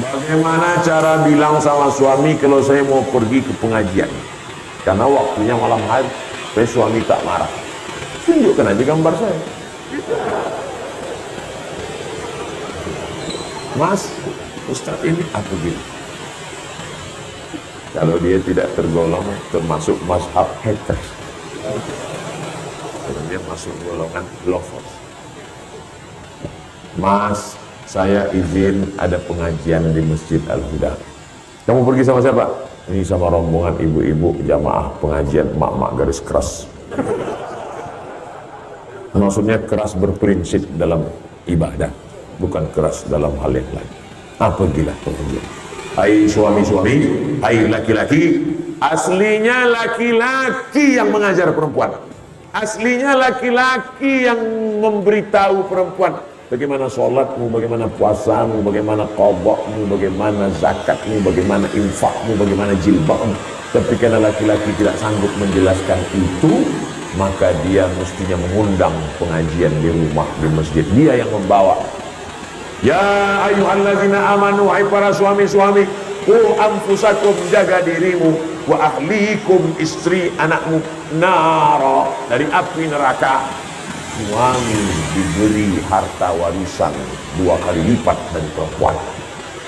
Bagaimana cara bilang sama suami kalau saya mau pergi ke pengajian? Karena waktunya malam hari, supaya suami tak marah. Tunjukkan aja gambar saya. Mas, Ustadz ini aku bilang. Kalau dia tidak tergolong termasuk mazhab haters, kalau dia masuk golongan lovers. Mas, saya izin ada pengajian di Masjid Al-Huda. Kamu pergi sama siapa? Ini sama rombongan ibu-ibu jamaah pengajian mak-mak garis keras. Maksudnya keras berprinsip dalam ibadah, bukan keras dalam hal yang lain. Apa gila pengajian? Hai suami-suami, hai laki-laki, aslinya laki-laki yang mengajar perempuan. Aslinya laki-laki yang memberitahu perempuan bagaimana sholatmu, bagaimana puasamu, bagaimana qadakmu, bagaimana zakatmu, bagaimana infakmu, bagaimana jilbabmu. Tapi karena laki-laki tidak sanggup menjelaskan itu, maka dia mestinya mengundang pengajian di rumah, di masjid. Dia yang membawa. Ya ayyuhalladzina amanu, hai para suami-suami, qu anfusakum, jaga dirimu, wa ahlikum, istri anakmu, nara, dari api neraka. Suami diberi harta warisan 2 kali lipat dari perempuan.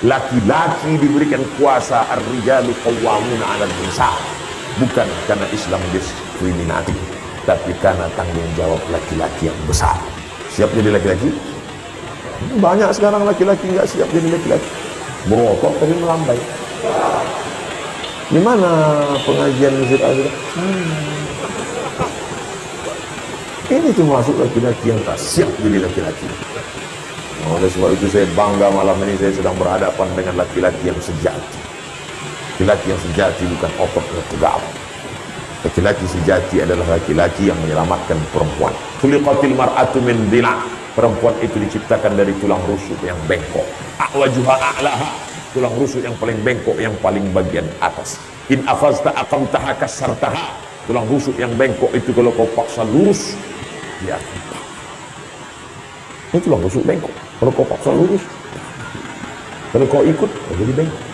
Laki-laki diberikan kuasa, ar-rijalu qawwamuna 'alan nisa, bukan karena Islam diskriminatif, tapi karena tanggung jawab laki-laki yang besar. Siap jadi laki-laki? Banyak sekarang laki-laki nggak siap jadi laki-laki, berotot tapi melambai. Di mana pengajian Masjid Al-Huda? Ini termasuk laki-laki yang tak siap jadi laki-laki. Oleh sebab itu saya bangga malam ini saya sedang berhadapan dengan laki-laki yang sejati. Laki-laki yang sejati bukan otot yang tegap. Laki-laki sejati adalah laki-laki yang menyelamatkan perempuan. Khuliqatil mar'atu min dhila'. Perempuan itu diciptakan dari tulang rusuk yang bengkok. A'wajuha a'laha, tulang rusuk yang paling bengkok, yang paling bagian atas. In afazta aqamtaha kasartaha, tulang rusuk yang bengkok itu kalau kau paksa lurus, dia akan patah. Ini tulang rusuk bengkok. Kalau kau paksa lurus, kalau kau ikut, kau jadi bengkok.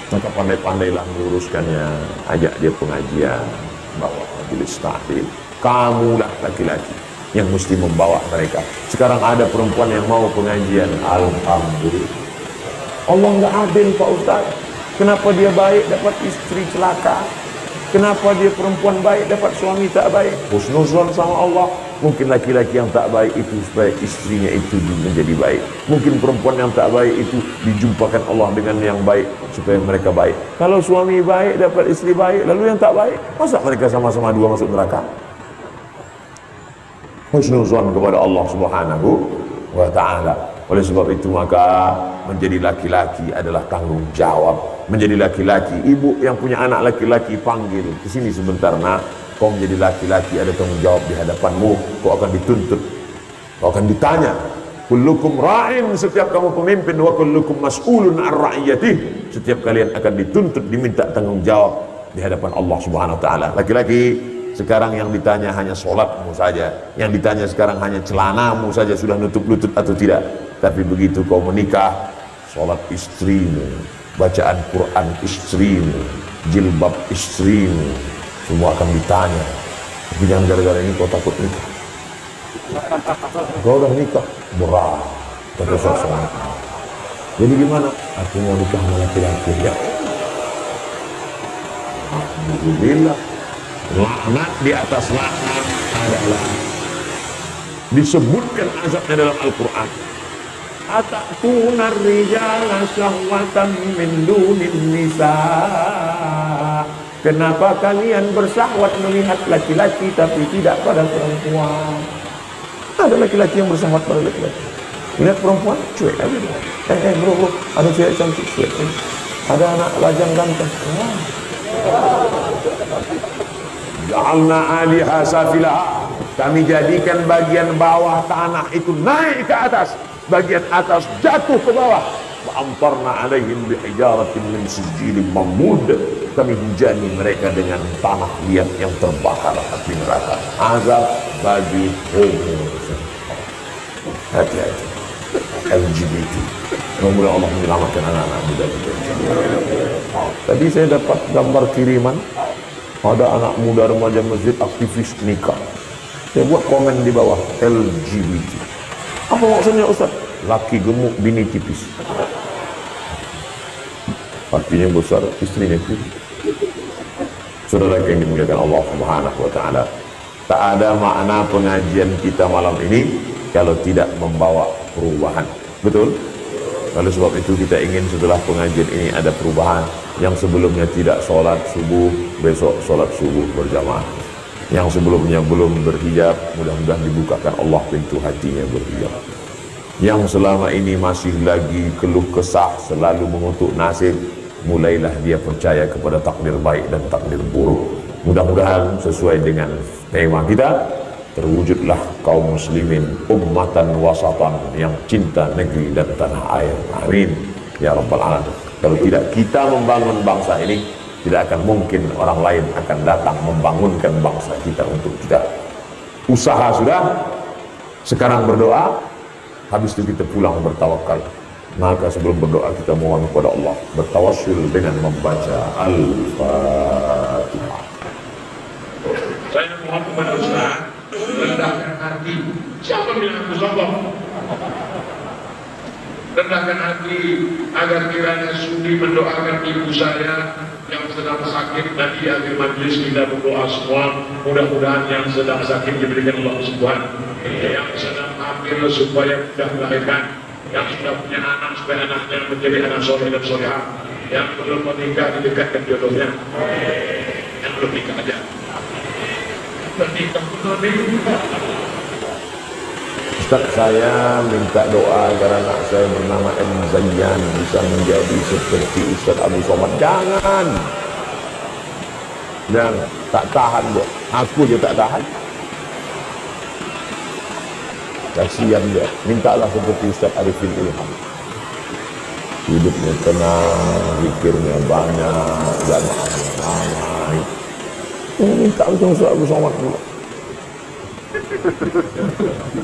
Maka pandai-pandailah meluruskannya, ajak dia pengajian, bawa majelis taklim. Kamulah laki-laki yang mesti membawa mereka. Sekarang ada perempuan yang mau pengajian, alhamdulillah. Allah nggak adil Pak Ustaz. Kenapa dia baik dapat istri celaka? Kenapa dia perempuan baik dapat suami tak baik? Husnuzon sama Allah. Mungkin laki-laki yang tak baik itu supaya istrinya itu menjadi baik. Mungkin perempuan yang tak baik itu dijumpakan Allah dengan yang baik supaya mereka baik. Kalau suami baik dapat istri baik, lalu yang tak baik, masa mereka sama-sama dua masuk neraka? Husnuzon kepada Allah Subhanahu wa ta'ala. Oleh sebab itu maka menjadi laki-laki adalah tanggung jawab. Menjadi laki-laki, ibu yang punya anak laki-laki panggil ke sini sebentar nak. Kau menjadi laki-laki ada tanggung jawab di hadapanmu. Kau akan dituntut, kau akan ditanya. Kullukum ra'in, setiap kamu pemimpin, wa kullukum mas'ulun an ra'iyatih, setiap kalian akan dituntut, diminta tanggung jawab di hadapan Allah Subhanahu wa ta'ala. Laki-laki sekarang yang ditanya hanya sholatmu saja, yang ditanya sekarang hanya celanamu saja sudah nutup lutut atau tidak. Tapi begitu kau menikah, sholat istrimu, bacaan Quran istrimu, jilbab istrimu, semua akan ditanya. Tapi jangan gara-gara ini kau takut nikah. Kau udah nikah, berat, kata seseorang. Jadi gimana? Aku mau nikah sama laki-laki ya. Alhamdulillah. Laknat di atas laknat adalah disebutkan azabnya dalam Al-Quran. Ata'tunar rijala syahwatan min dunin nisa. Kenapa kalian bersahwat melihat laki-laki tapi tidak pada perempuan? Ada laki-laki yang bersahwat pada laki-laki. Lihat perempuan, cuek aja. Bro, ada cewek cantik, cuek aja. Ada anak lajang ganteng. Ja'alna 'aliha safilaha, kami jadikan bagian bawah tanah itu naik ke atas, bagian atas jatuh ke bawah. Wa amtarna 'alaihim bihijaratin min sijilin mamud, kami hujani mereka dengan tanah liat yang terbakar api neraka. Azab bagi homoseksual. Hati-hati LGBT. Semoga Allah menyelamatkan anak-anak muda kita. Tadi saya dapat gambar kiriman, ada anak muda remaja masjid aktivis nikah. Saya buat komen di bawah, LGBT. Apa maksudnya Ustaz? Laki gemuk, bini tipis. Artinya besar, istrinya tipis. Saudara yang dimuliakan Allah Subhanahu wa taala, tak ada makna pengajian kita malam ini kalau tidak membawa perubahan. Betul? Oleh sebab itu kita ingin setelah pengajian ini ada perubahan. Yang sebelumnya tidak sholat subuh, besok sholat subuh berjamaah. Yang sebelumnya belum berhijab, mudah-mudahan dibukakan Allah pintu hatinya berhijab. Yang selama ini masih lagi keluh kesah, selalu mengutuk nasib, mulailah dia percaya kepada takdir baik dan takdir buruk. Mudah-mudahan sesuai dengan tema kita, terwujudlah kaum muslimin ummatan wasatan yang cinta negeri dan tanah air. Amin ya rabbal alamin. Kalau tidak kita membangun bangsa ini, tidak akan mungkin orang lain akan datang membangunkan bangsa kita untuk kita. Usaha sudah, sekarang berdoa, habis itu kita pulang bertawakal. Maka sebelum berdoa kita mohon kepada Allah, bertawassul dengan membaca Al-Fatihah. Saya mohon kepada Ustaz, rendahkan hati. Siapa bilang aku sombong? Rendahkan hati agar kiranya sudi mendoakan ibu saya yang sedang sakit. Nanti di akhir majlis kita berdoa semua, mudah-mudahan yang sedang sakit diberikan Allah Subhanahu, yang sedang hamil supaya mudah melahirkan, yang sudah punya anak supaya anaknya menjadi anak soleh dan solehah, yang belum menikah didekatkan jodohnya, yang belum nikah aja menikah pun. Ustaz, saya minta doa agar anak saya bernama M. Zayyan bisa menjadi seperti Ustaz Abu Somad. Jangan, tak tahan dia. Aku je tak tahan. Kasihan dia. Mintalah seperti Ustaz Arifin Ilham. Hidupnya tenang, zikirnya banyak, dan ramai. Minta untuk Ustaz Abu Somad pula.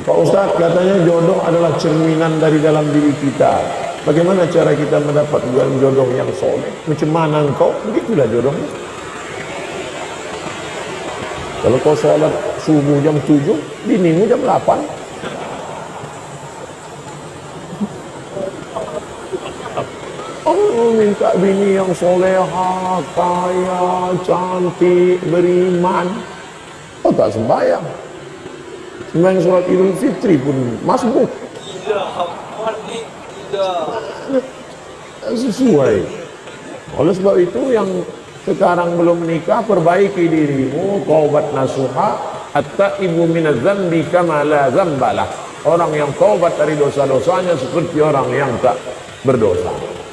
Pak Ustaz, katanya jodoh adalah cerminan dari dalam diri kita. Bagaimana cara kita mendapat jodoh yang soleh? Macam mana engkau? Begitulah jodohnya. Kalau kau sholat subuh jam 7, binimu jam 8. Oh, minta bini yang soleha, kaya, cantik, beriman. Oh, tak sembahyang. Sembahyang sholat Idul Fitri pun masbuk. Tidak sesuai. Oleh sebab itu yang sekarang belum menikah, perbaiki dirimu, taubat nasuha, at-taibu minadz dzambi kama la dzambalah. Orang yang taubat dari dosa-dosanya seperti orang yang tak berdosa.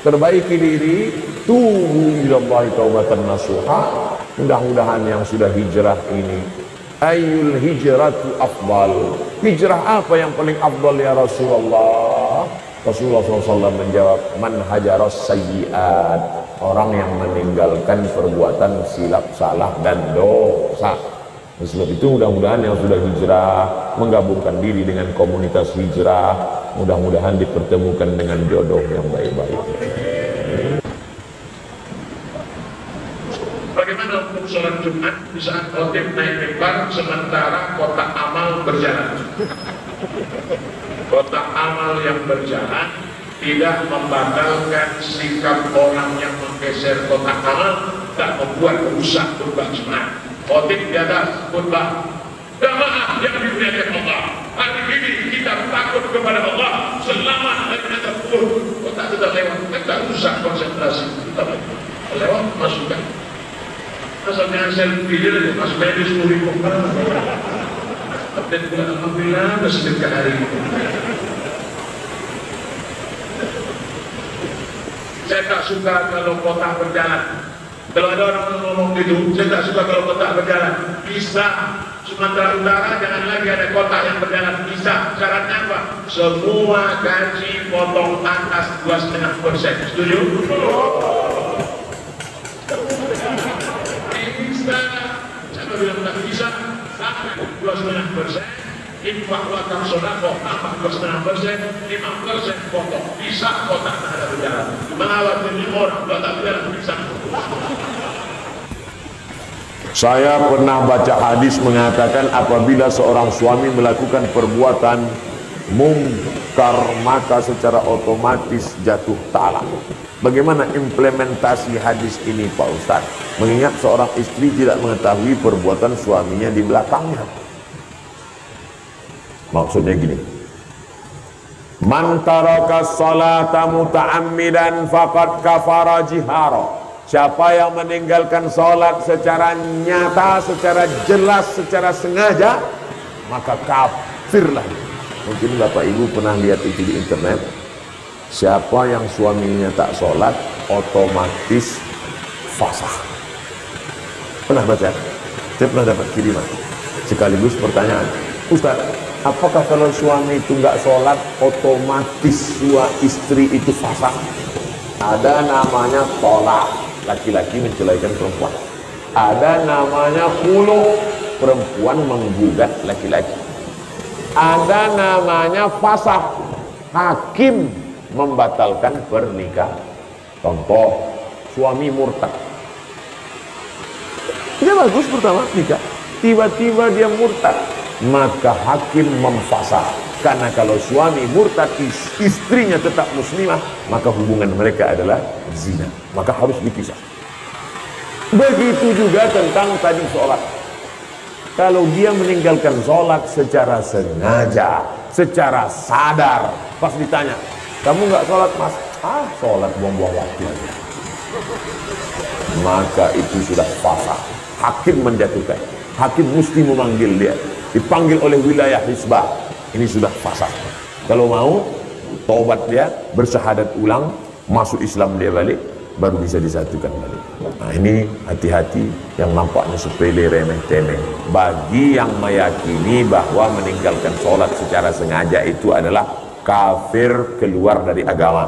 Perbaiki diri, tubu ilallahi taubatan nasuha. Mudah-mudahan yang sudah hijrah ini, ayyul hijratu afdal, hijrah apa yang paling afdal ya Rasulullah? Rasulullah SAW menjawab, man hajaras sayyiat, orang yang meninggalkan perbuatan silap, salah dan dosa. Sebab itu mudah-mudahan yang sudah hijrah menggabungkan diri dengan komunitas hijrah, mudah-mudahan dipertemukan dengan jodoh yang baik-baik. Bagaimana untuk sholat Jumat di saat khotib naik mimbar sementara kotak amal berjalan? Kotak amal yang berjalan tidak membatalkan sikap orang yang menggeser kotak amal, tak membuat rusak khutbah Jumat. Khotib di atas khutbah, jamaah yang dimuliakan Allah, hari ini kita takut kepada Allah, selamat dari azab kubur. Kotak sudah lewat, kita rusak konsentrasi kita. Lewat masukkan. Asalnya selfie dia aja, masuknya di 10.000. Update bulan alhamdulillah, bersedekah hari ini. Saya tak suka kalau kotak berjalan. Kalau ada orang ngomong gitu, saya tak suka kalau kotak berjalan. Bisa Sumatera Utara jangan lagi ada kotak yang berjalan. Bisa. Syaratnya apa? Semua gaji potong atas 2,5%. Setuju? Bisa. Siapa bilang tak bisa? Sangat 2,5%. infak wakaf sodako 4,5%, 5% potong, bisa kotak tak ada berjalan, mengawal 7 orang, tak berjalan bisa. Saya pernah baca hadis mengatakan apabila seorang suami melakukan perbuatan mungkar maka secara otomatis jatuh talak. Bagaimana implementasi hadis ini Pak Ustaz? Mengingat seorang istri tidak mengetahui perbuatan suaminya di belakangnya. Maksudnya gini, man taraka sholata muta'ammidan faqad kafara jihara. Siapa yang meninggalkan sholat secara nyata, secara jelas, secara sengaja, maka kafirlah. Mungkin Bapak Ibu pernah lihat itu di internet. Siapa yang suaminya tak sholat, otomatis fasakh. Pernah baca? Saya pernah dapat kiriman. Sekaligus pertanyaan, Ustaz, apakah kalau suami itu nggak sholat, otomatis istri itu fasakh? Ada namanya tolak, laki-laki mencelaikan perempuan. Ada namanya khulu, perempuan menggugat laki-laki. Ada namanya fasakh, hakim membatalkan pernikahan. Contoh, suami murtad. Dia bagus pertama nikah, tiba-tiba dia murtad, maka hakim memfasakh. Karena kalau suami murtad, istrinya tetap muslimah, maka hubungan mereka adalah zina, maka harus dipisah. Begitu juga tentang tadi sholat. Kalau dia meninggalkan sholat secara sengaja, secara sadar, pas ditanya, kamu nggak sholat mas? Ah, sholat buang-buang waktu aja. Maka itu sudah fasakh. Hakim menjatuhkan. Hakim mesti memanggil dia, dipanggil oleh wilayah hisbah. Ini sudah fasakh. Kalau mau taubat dia, bersyahadat ulang, masuk Islam dia balik, baru bisa disatukan balik. Nah ini hati-hati, yang nampaknya sepele, remeh-temeh. Bagi yang meyakini bahwa meninggalkan sholat secara sengaja itu adalah kafir, keluar dari agama.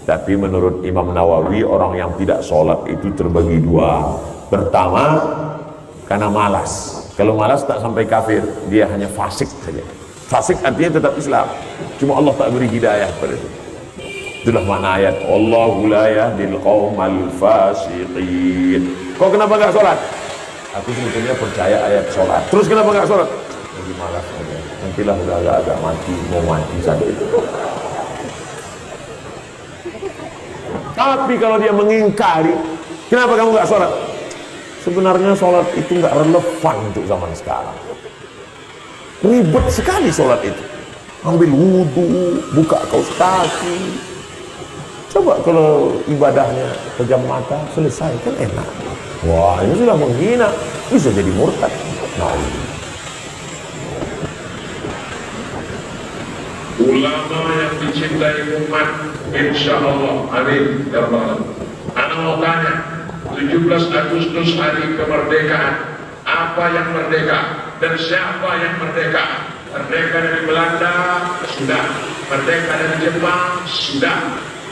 Tapi menurut Imam Nawawi, orang yang tidak sholat itu terbagi dua. Pertama, karena malas. Kalau malas tak sampai kafir, dia hanya fasik saja. Fasik artinya tetap Islam, cuma Allah tak beri hidayah pada itu. Itulah makna ayat Allahu la yahdil qaumal fasiqin. Kau kenapa enggak sholat? Aku sebetulnya percaya ayat sholat. Terus kenapa enggak sholat? Lagi malas aja. Nantilah udah agak mati, mau mati saja itu. Tapi kalau dia mengingkari, kenapa kamu enggak sholat? Sebenarnya sholat itu enggak relevan untuk zaman sekarang. Ribet sekali sholat itu. Ambil wudhu, buka kaus kaki. Coba kalau ibadahnya pejam mata, selesai, kan enak. Wah, ini sudah menghina, bisa jadi murtad. Nah, ulama yang dicintai umat, insya Allah, amin ya Allah. Anak mau tanya, 17 Agustus hari kemerdekaan, apa yang merdeka dan siapa yang merdeka? Merdeka dari Belanda sudah, merdeka dari Jepang sudah,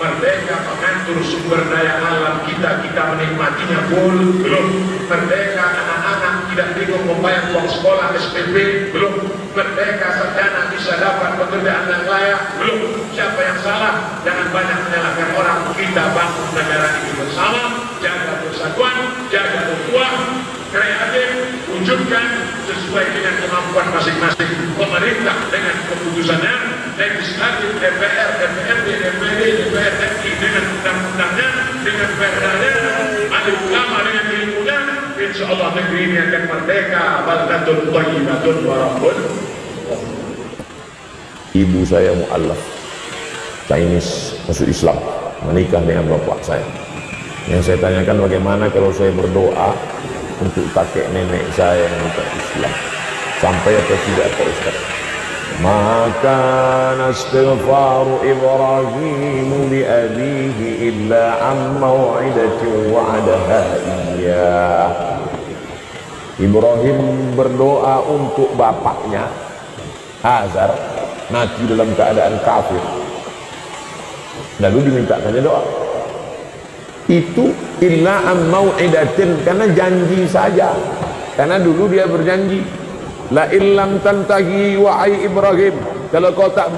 merdeka mengatur sumber daya alam kita menikmatinya full belum, merdeka anak-anak tidak bingung membayar uang sekolah SPP belum, merdeka sarjana bisa dapat pekerjaan yang layak belum. Siapa yang salah? Jangan banyak menyalahkan orang. Kita bangun negara ini bersama, jaga persatuan, jaga ukhuwah, kreatif, wujudkan sesuai dengan kemampuan masing-masing. Pemerintah dengan keputusannya, legislatif, DPR, DPRD, DPD, DPR RI dengan undang-undangnya, dengan perdanya, ahli ulama dengan ilmunya, insya Allah negeri ini akan merdeka. Baldatun thayyibatun wa rabbun. ibu saya mu'allaf Chinese, masuk Islam, menikah dengan bapak saya. Yang saya tanyakan, bagaimana kalau saya berdoa untuk kakek nenek saya yang bukan Islam, sampai atau tidak Pak Ustaz? Maka nastighfaru Ibrahim li abihi illa an maw'idatin wa'adaha iyyah. Ibrahim berdoa untuk bapaknya Azar, mati dalam keadaan kafir, lalu dimintakannya doa. Itu illa am mau'idatin, karena janji saja, karena dulu dia berjanji La illam tantahi wahai Ibrahim, kalau kau tak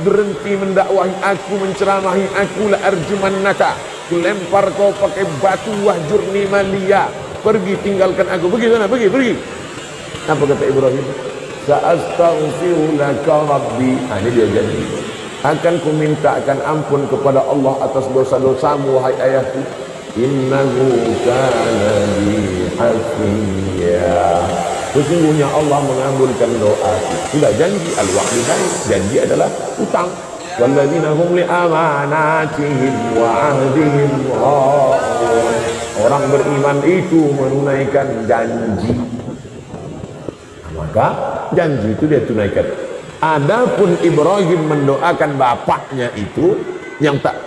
berhenti mendakwahi aku, menceramahi aku, la arjumannaka, ku lempar kau pakai batu, wahjurni maliya, pergi tinggalkan aku, pergi sana, pergi. Apa kata Ibrahim? Sa'astaghfiru laka rabbi. Ini dia janji, akan ku mintakan ampun kepada Allah atas dosa-dosamu wahai ayahku. Innahu kana bi hafiya. Sesungguhnya Allah mengabulkan doa. Sudah janji, al-wa'du janji adalah utang. Walladzina hum li amanatihim wa ahdihim ra'un. Orang beriman itu menunaikan janji, maka janji itu dia tunaikan. Adapun Ibrahim mendoakan bapaknya itu yang tak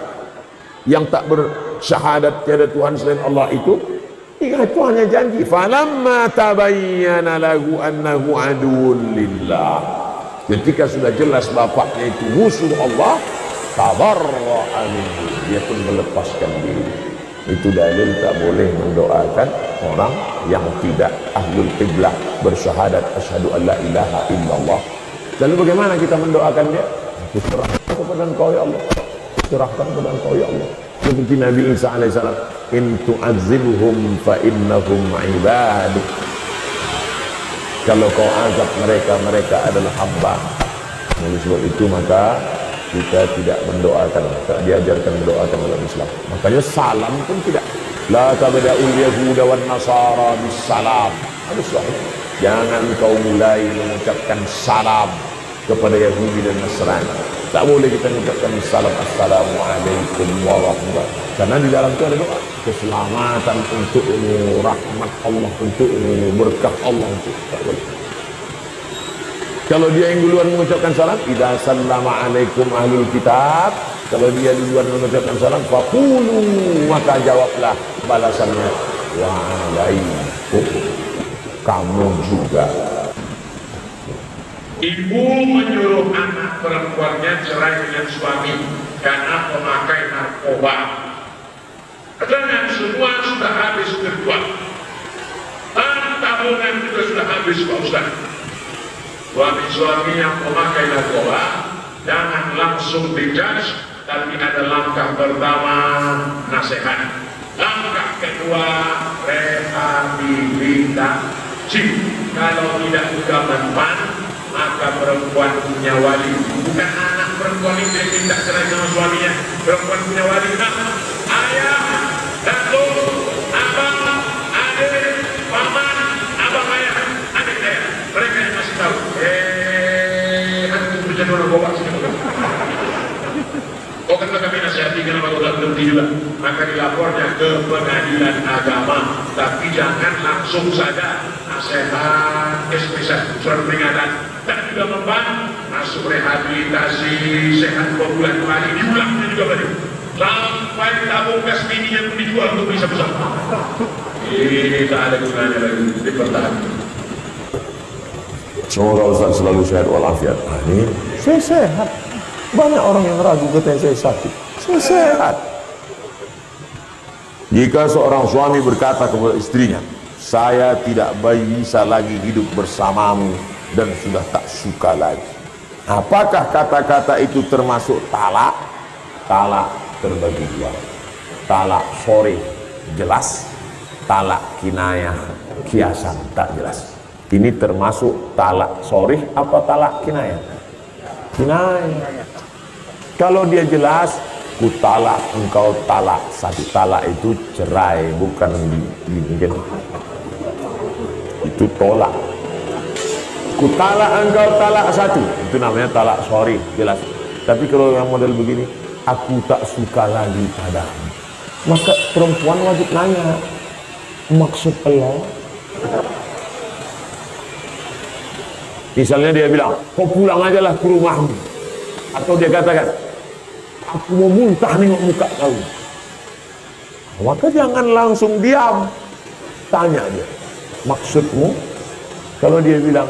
bersyahadat tiada Tuhan selain Allah itu hanya janji. Falamma tabayyana lahu annahu aduwwun lillah. Ketika sudah jelas bapaknya itu musuh Allah, tabarra'a minhu, dia pun melepaskan diri. Itu dalil tak boleh mendoakan orang yang tidak ahlul qiblah, bersyahadat asyhadu an la ilaha illallah. Lalu bagaimana kita mendoakan dia? Serahkan kepada Engkau ya Allah. Serahkan kepada Engkau ya Allah. Seperti Nabi Isa alaihissalam, in tu'adzibhum fa innahum ibaduk. Kalau kau azab mereka, mereka adalah hamba. Oleh sebab itu maka kita tidak mendoakan, tak diajarkan mendoakan dalam Islam. Makanya salam pun tidak. La tabda'ul yahuda wan nasara bis salam. Harus sahih. Jangan kau mulai mengucapkan salam kepada Yahudi dan Nasrani. Tak boleh kita mengucapkan salam assalamualaikum warahmatullahi. Karena di dalam itu ada doa keselamatan untukmu, rahmat Allah untukmu, berkah Allah untuk. Tak boleh. Kalau dia yang duluan mengucapkan salam, idza sallama alaikum ahlul kitab, kalau dia duluan mengucapkan salam, faqulu, maka jawablah balasannya wa alaikum, kamu juga. Ibu menyuruh anak perempuannya cerai dengan suami karena pemakai narkoba. Dengan semua sudah habis berjuang, tabungan juga sudah habis Pak Ustaz. Suami yang memakai narkoba jangan langsung dijudge, tapi ada langkah pertama nasihat, langkah kedua rehabilitasi. Kalau tidak juga mempan, maka perempuan punya wali. Bukan anak perempuan itu yang minta cerai sama suaminya, perempuan punya wali. Ayah, datuk, abang, adik, paman, abang ayah, adik saya, mereka yang masih tahu. Aku menjadi orang bawa sini. Oh, kan kami nasihati kenapa kau tak berhenti juga. Maka dilapornya ke pengadilan agama, tapi jangan langsung saja nasihat, surat peringatan, dan juga memban, masuk rehabilitasi, sehat 2 bulan kembali, diulangnya juga balik. Sampai tabung gas mininya pun dijual untuk bisa bersama. Ini tak ada gunanya lagi, dipertahankan. Semoga Ustaz selalu sehat walafiat. Ini saya sehat. Banyak orang yang ragu katanya saya sakit. Saya sehat. Jika seorang suami berkata kepada istrinya, saya tidak bisa lagi hidup bersamamu dan sudah tak suka lagi, apakah kata-kata itu termasuk talak? Talak terbagi dua. Talak sori jelas, talak kinayah kiasan tak jelas. Ini termasuk talak sori apa talak kinayah? Kinayah. Kalau dia jelas, ku talak engkau talak satu. Talak itu cerai, bukan mungkin itu tolak. Ku talak engkau talak satu, itu namanya talak sori jelas. Tapi kalau yang model begini, aku tak suka lagi padamu, maka perempuan wajib nanya, maksud Allah. Misalnya dia bilang, kau pulang aja lah ke rumahmu. Atau dia katakan, aku mau muntah nengok muka kau. Maka jangan langsung diam. Tanya dia, maksudmu? Kalau dia bilang,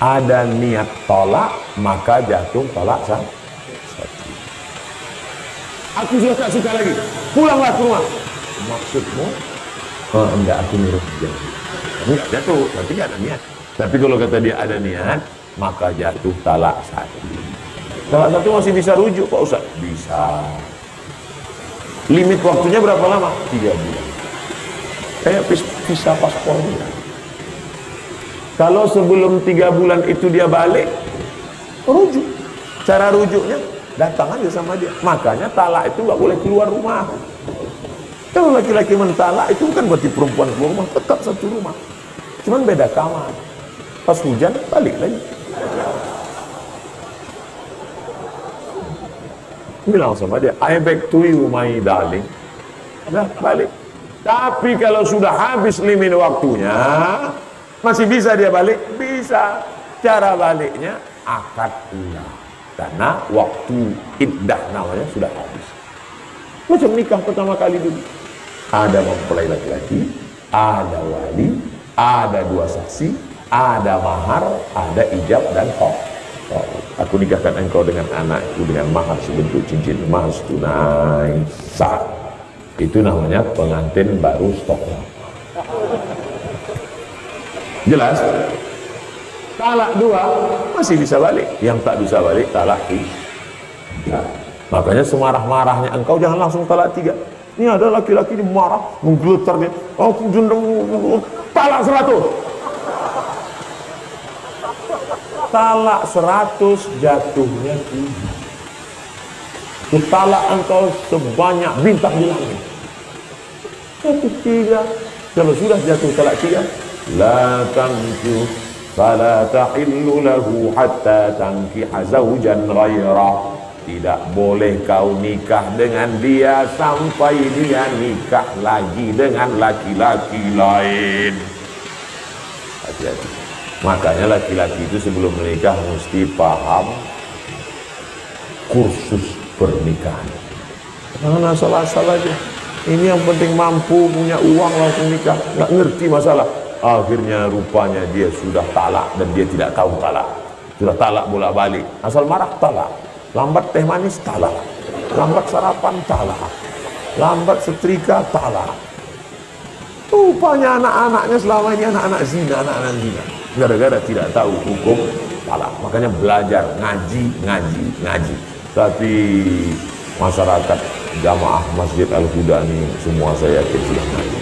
ada niat tolak, maka jatuh tolak satu. Aku sudah tak suka lagi, pulanglah ke rumah. Maksudmu? Oh enggak, aku nyuruh dia. Enggak jatuh, nanti enggak ada niat. Tapi kalau kata dia ada niat, maka jatuh talak satu. Talak satu masih bisa rujuk Pak Ustaz? Bisa. Limit waktunya berapa lama? 3 bulan. Kayak visa paspor dia. Kalau sebelum 3 bulan itu dia balik, rujuk. Cara rujuknya, datang aja sama dia. Makanya talak itu gak boleh keluar rumah. Kalau laki-laki mentalak itu bukan berarti perempuan keluar rumah, tetap satu rumah. Cuman beda kamar. Pas hujan, balik lagi. Bilang sama dia, I back to you my darling. Dah balik. Tapi kalau sudah habis limit waktunya, masih bisa dia balik? Bisa. Cara baliknya akad ulang, karena waktu iddah namanya sudah habis. Macam nikah pertama kali dulu, ada mempelai laki-laki, ada wali, ada 2 saksi, ada mahar, ada ijab dan khot. Aku nikahkan engkau dengan anakku dengan mahar sebentuk cincin emas tunai sah. Itu namanya pengantin baru stok. Jelas? Talak 2 masih bisa balik. Yang tak bisa balik talak 3. Makanya semarah-marahnya engkau jangan langsung talak 3. Ini ada laki-laki ini marah, menggeletar dia. Aku talak 100. Talak 100 jatuhnya 3. Talak engkau sebanyak bintang di langit. Jatuh 3. Kalau sudah jatuh talak 3, la tankihu fala tahillu lahu hatta tankiha zawjan ghairah. Tidak boleh kau nikah dengan dia sampai dia nikah lagi dengan laki-laki lain. Hati-hati. Makanya laki-laki itu sebelum menikah mesti paham kursus pernikahan. Jangan asal-asal aja. Ini yang penting mampu, punya uang langsung nikah. Nggak ngerti masalah. Akhirnya rupanya dia sudah talak dan dia tidak tahu talak. Sudah talak bolak-balik. Asal marah talak. Lambat teh manis talak. Lambat sarapan talak. Lambat setrika talak. Rupanya anak-anaknya selama ini anak-anak zina, anak-anak zina. Gara-gara tidak tahu hukum talak. Makanya belajar, ngaji. Tapi masyarakat jamaah Masjid Al-Huda ini semua saya yakin sudah ngaji.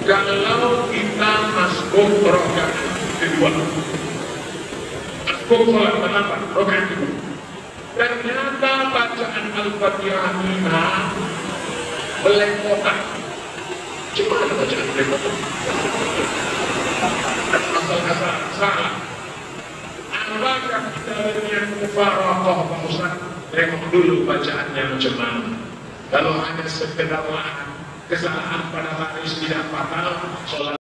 Kalau kita masuk rokaat kedua, masuk sholat pertama, rokaat kedua, ternyata bacaan Al-Fatihah belepotan. Gimana bacaan belepotan? Asal-asal salah. Apakah kita dengan mufaraqah Pak Ustaz? Tengok dulu bacaannya macam mana. Kalau hanya sekedar kesalahan pada hadis tidak fatal, sholat